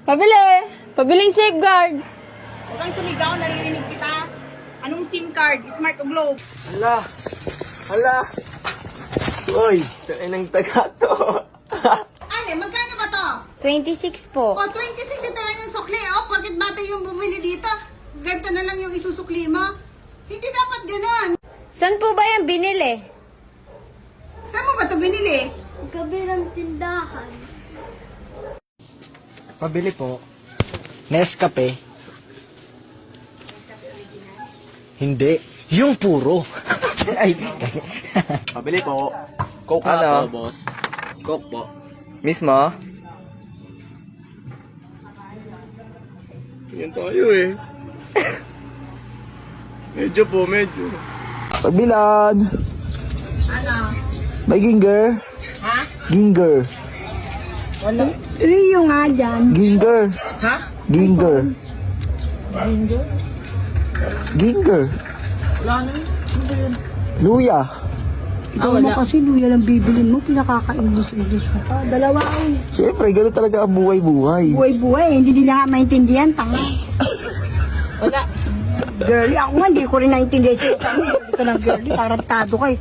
Pabili! Pabiling safeguard! Huwag kang sumigaw, naririnig kita. Anong SIM card? Smart o Globe? Hala! Hala! Uy, saan ang taga to? Ale, magkano ba to? 26 po. O, 26 ito lang yung sukli. O, porket bata yung bumili dito, ganito na lang yung isusukli mo. Hindi dapat ganon. Saan po ba yan binili? Saan mo ba ito binili? Kabilang tindahan. Pabili po. Nescafe. Hindi. Yung puro. Ay, Pabili po. Coke Ano? po, boss. Coke po. mismo? Yan tayo eh. Medyo po, medyo. Pagbilan. Ano? May ginger. Ha? Ginger. Rio nga dyan. Ginger. Ha? Ginger. Ginger. Wala na yun. Luya. Ikaw mo kasi luya lang bibilin mo, pinakaka-English ka pa. Dalawa ay. Siyempre, gano'n talaga ang buhay-buhay. Buhay-buhay, hindi nila nga maintindihan, tanga. Wala. Girlie, ako nga, hindi ko rin naintindihan. Hindi ka ng girlie, tarantado ka eh.